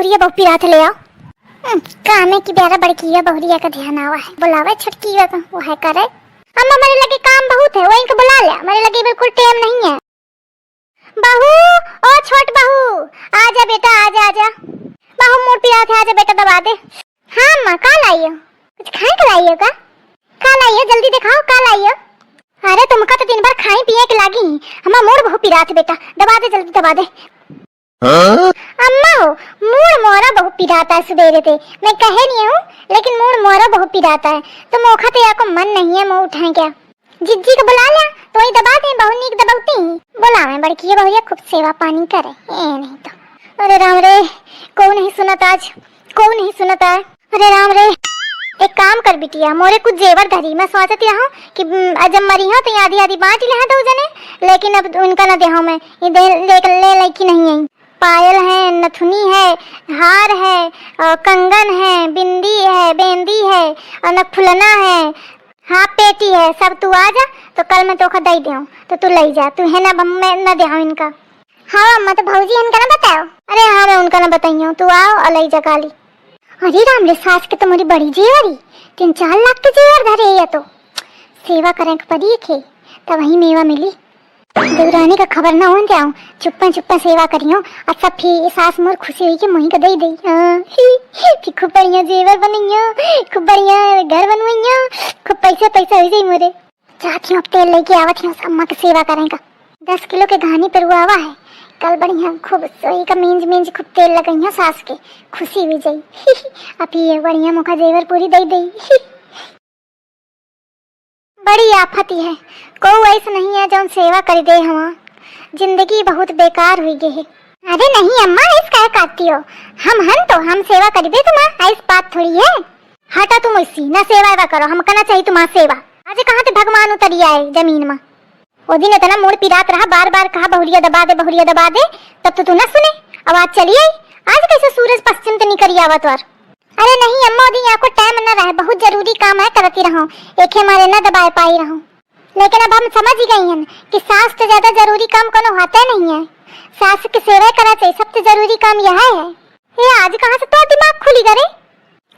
बहुरिया बहु पिरात ले आओ। काम है कि बेरा बड़की बहुरिया का ध्यान आवा है, बुलावा छटकी का वो है करे। अम्मा मेरे लगे काम बहुत है, वहीं को बुला लिया, मेरे लगे बिल्कुल टाइम नहीं है। बहू, ओ छोट बहू, आजा बेटा, आजा आजा। बहू मोर पिरात है, आजा बेटा दबा दे। हाँ अम्मा, का लाइयो? कुछ खाए के लाइयो का लाइयो? जल्दी दिखाओ का लाइयो। अरे तुमका तो दिन भर खाए पिए के लागी, हमारा मोर बहु पिरात बेटा, दबा दे जल्दी दबा दे। अम्मा हो, मूड मोरा बहुत पिराता है सुबेरे थे, मैं कहे नहीं हूँ लेकिन मूड मोरा बहुत पिराता है, तो मोखा तो आपको मन नहीं है, मुँह उठाए क्या? जिज्जी को बुला लिया तो वही दबा दे, बहु नीक दबाती बुलावे बड़की बहुरिया खूब सेवा पानी करे। नहीं तो अरे राम रे, को नहीं सुनता आज, को नहीं सुनता है। अरे राम रे, एक काम कर बिटिया, मोरे कुछ जेवर धरी, मैं सोचती रहूं कि जब मरी हो तो आधी आधी बांट ले दो जने, लेकिन अब उनका न देहो मैं, ये ले लड़की नहीं है। पायल है, नथुनी है, हार है, कंगन है, बिंदी है, बेंदी है और नखफुलना है, हाँ पेटी है, सब तू आ जा तो कल मैं तोखा दे दूँ तो तू ले जा, तू है ना, मैं न दे इनका। हाँ अम्मा, तो भौजी इनका ना बताओ। अरे हाँ मैं उनका ना बताई हूँ, तू आओ और ले जा काली। अरे राम रे, सास के तो मेरी बड़ी जेवरी, 3-4 लाख तो जेवर धरे है, तो सेवा करें पड़ी थे तब वही मेवा मिली। देवरानी का खबर ना हो जाऊं, चुप्पा चुप्पा सेवा करियो, अच्छा फिर सास मोर खुशी हुई कि मुही का दे दई। फिर खूब बढ़िया जेवर बनइयो, खूब बढ़िया घर बनवाइयो, खूब पैसा हो जाई मोरे। चाहती हूँ अब तेल लेके आवत हूँ अम्मा की सेवा करेंगा। 10 किलो के घानी पर हुआ है, कल बढ़िया खूब सोई का मींज खूब तेल लगाइयो सास के, खुशी हुई जाई। अब ये बढ़िया मुखा जेवर पूरी दे दई। बड़ी आफती है, कोई ऐसा नहीं है जो सेवा कर दे, हम जिंदगी बहुत बेकार हुई गई है। अरे नहीं अम्मा, इस काय काटती हो, हम सेवा कर दे तुम्हारा, ऐसी बात थोड़ी है। हटा तुम इसी ना सेवा करो, हम करना चाहिए तुम्हारा सेवा। आज कहाँ से भगवान उतरी आए जमीन में, वो दिन इतना मूड पिरात रहा, बार बार कहा बहुरिया दबा दे, तब तो तू ना सुने, अब आज चली आई। आज कैसे सूरज पश्चिम तो निकली आवत और। अरे नहीं अम्मा, दिन आपको टाइम न रहा, बहुत जरूरी काम है, करती रहूं, एक हमारे न दबाए पाई रहूं। लेकिन अब हम समझ ही गई हैं कि सास से ज्यादा जरूरी काम कोनो होता नहीं है, सास की सेवा करा चाहिए, सबसे जरूरी काम यह है। ये आज कहाँ से तो दिमाग खुली करे।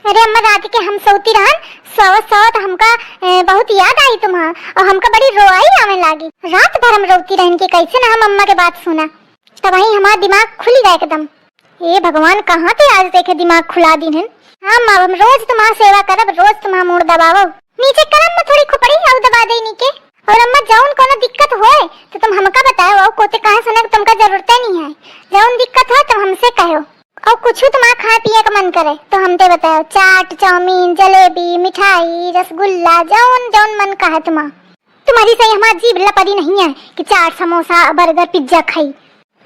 अरे अम्मा, रात के हम सोती रहन, तो हमका बहुत याद आई तुम्हारा, और हमका बड़ी रोआई आने लगी, रात भर हम रोती रहन कि कैसे ना हम अम्मा के बात सुना, तब वही हमारा दिमाग खुली गया एकदम। ये भगवान कहाँ थे आज देखे दिमाग खुला दी है। हाँ माँ, हम रोज तुम्हारा सेवा करब, रोज तुम्हारा मूड दबावो, नीचे करम में थोड़ी खुपड़ी और दबा दे नीचे। और अम्मा जौन कोनो दिक्कत होए तो तुम हमका बताओ, और कोते कहाँ सुने कि तुमका जरूरत नहीं है, जौन दिक्कत हो तुम हमसे कहो। और कुछ तुम्हारा खाए पिए का मन करे तो हमसे बताओ, चाट, चाउमीन, जलेबी, मिठाई, रसगुल्ला, जौन मन का है तुम्हारी सही हमारा जीभ लपड़ी नहीं है कि चाट, समोसा, बर्गर, पिज्जा खाई।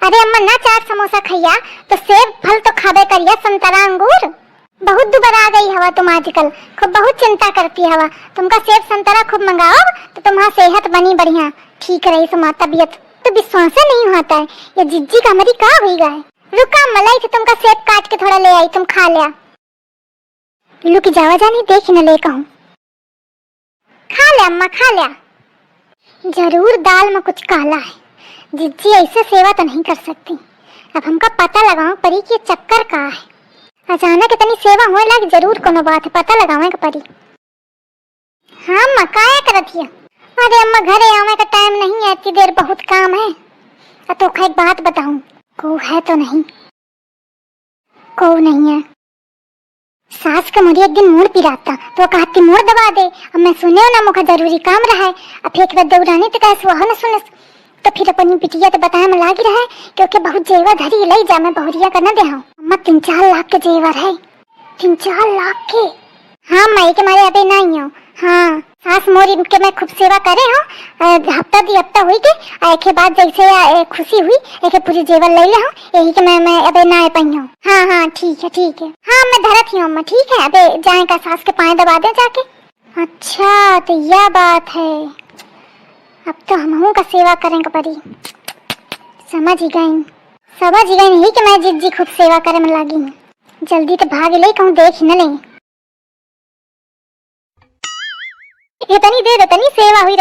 अरे अम्मा ना चाट समोसा खैया तो सेब फल तो खाबे करिया, संतरा अंगूर। बहुत दुबरा गई हवा तुम आजकल, खूब बहुत चिंता करती हवा, तुमका सेब संतरा खूब मंगाओ तो तुम्हारा सेहत बनी बढ़िया, ठीक रही तुम्हारा तबीयत। तो विश्वास नहीं होता है, ये जिज्जी का हमारी का हुई गए। रुका मलाई थे तुमका सेब काट के थोड़ा ले आई, तुम खा लिया। लुकी जावा जानी देख न ले कहूँ, खा लिया अम्मा खा लिया। जरूर दाल में कुछ काला है, जिज्जी ऐसे सेवा तो नहीं कर सकती। अब हमका पता लगाओ परी कि चक्कर का है, अचानक इतनी सेवा होने लगी, जरूर कोनो बात है, पता लगावे का परी। हाँ अम्मा काया करत हिया? अरे अम्मा घरे आवे का टाइम नहीं है, इतनी देर बहुत काम है। तो एक बात बताऊं, को है तो नहीं, को नहीं है। सास का मुझे एक दिन मूड पिराता तो कहती मूड दबा दे, अब मैं सुने ना मुखा जरूरी काम रहा है, अब एक बार दौड़ानी तो कैसे वह न सुने, तो फिर अपनी बिटिया तो बताया में लागी रहा है क्योंकि बहुत जेवर धरी ले जा, मैं बहुरिया कर न दे। अम्मा 3-4 लाख के जेवर है, 3-4 लाख के। हाँ मई के मारे अभी नहीं हो। हाँ सास मोरी के मैं खूब सेवा करे हूँ, हफ्ता हुई के एक बाद जैसे खुशी हुई एक पूरी जेवर ले ले हूँ, यही के मैं अबे ना पाई हूँ। हाँ ठीक है। हाँ मैं धरत हूँ अम्मा, ठीक है, अबे जाए का सास के पाए दबा दे जाके। अच्छा तो यह बात है, अब तो हम का सेवा करेंगे परी। समझ ही गई नहीं कि मैं जिज्जी खूब सेवा करे में लगी हूँ, जल्दी तो भाग ले कहूँ देख न ले। इतनी देर इतनी सेवा हुई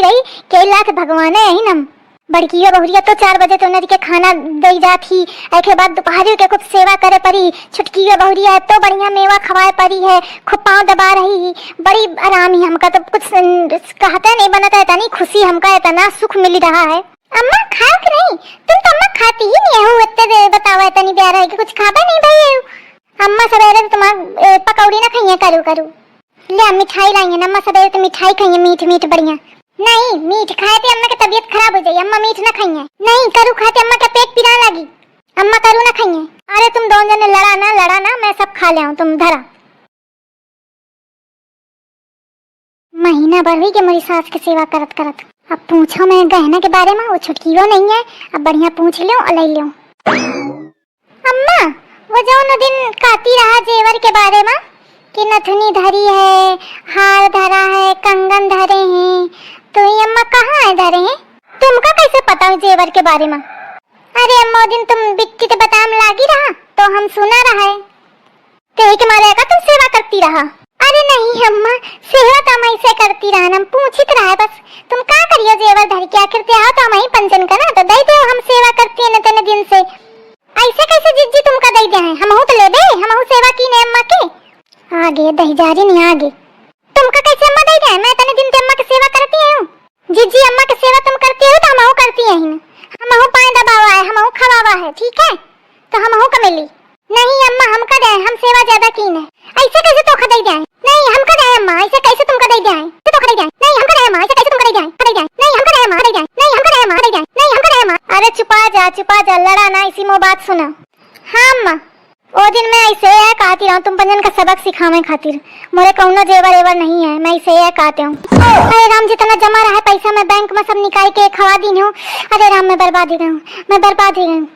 रही, के लाख भगवान है ही नम। बड़कियो बहुरिया तो 4 बजे तो नदी के खाना दे जाती, एके बाद दोपहर के खूब सेवा करे परी। छुटकियो बहुरिया है तो बढ़िया मेवा खवाए परी है, खूब पाँव दबा रही, बड़ी आराम ही हमका तो कुछ कहते नहीं बनता है, इतनी खुशी हमका, इतना सुख मिल रहा है। अम्मा खाओ कि नहीं? तुम तो अम्मा खाती ही नहीं हो, इतने बताओ इतनी प्यारा है कि कुछ खाबा नहीं भाई। अम्मा सवेरे तुम्हारा पकौड़ी ना खाइए, करू करू ले मिठाई लाइए। अम्मा सवेरे तो मिठाई खाइए, मीठ मीठ बढ़िया। नहीं मीठ खाए थे अम्मा की तबीयत खराब हो जाए, अम्मा मीठ ना खाइए। नहीं करू खाते अम्मा का पेट पिराने लगी, अम्मा करू ना खाइए। अरे तुम दोनों जने लड़ा ना, मैं सब खा ले आऊं, तुम धरा। महीना भर हुई कि मेरी सास की सेवा करत करत। अब पूछो मैं गहना के बारे में, वो छुटकियो नहीं है, अब बढ़िया पूछ लो और ले लो। अम्मा वो जो न दिन कहती रहा जेवर के बारे में कि नथुनी धरी है, हार धरा है, कंगन धरे हैं, तो ये अम्मा कहाँ है धरे हैं? तुमका कैसे पता है जेवर के बारे में? अरे अम्मा दिन तुम बिट्टी के बताम लागी रहा तो हम सुना रहा है, तो एक मारे का तुम सेवा करती रहा। अरे नहीं अम्मा, सेवा तो हम ऐसे करती रहा, हम पूछित रहा बस। तुम क्या करियो जेवर धर के, आखिर ते आओ तो हम ही पंचन का ना तो दे दो, हम सेवा करती है न दिन से। ऐसे कैसे जिज्जी तुमका दे दे हैं, हमहू तो ले दे, हमहू सेवा की ने अम्मा के। आगे दही जा रही नहीं आगे, तुमका कैसे अम्मा दे दे? मैं तने दिन ते अम्मा की सेवा करती हूँ। जिज्जी अम्मा की सेवा तुम करती हो तो हमहू करती है, हमहू पाए दबावा है, हमहू खवावा है, ठीक है? तो हमहू का मिली। नहीं अम्मा हमका दे, हम सेवा ज्यादा की ने। ऐसे कैसे तोखा दे दे? नहीं हमका दे अम्मा, ऐसे कैसे तुमका दे दे? तो तोखा दे दे। नहीं हमका दे अम्मा, ऐसे कैसे तुमका दे दे? दे दे। नहीं हमका दे अम्मा, दे दे। नहीं हमका दे अम्मा, दे दे। नहीं हमका दे अम्मा। अरे चुपा जा, लड़ा ना, इसी में बात सुनो। हां अम्मा, ओ दिन मैं ऐसे है कहती हूँ तुम पंजन का सबक सिखावे खातिर, मोरे कौनो जेवर एवर नहीं है, मैं ऐसे है कहते हूँ। अरे राम जितना जमा रहा है पैसा मैं बैंक में सब निकाल के खवा दी हूँ। अरे राम मैं बर्बाद ही गई हूँ, मैं बर्बाद ही गई हूँ।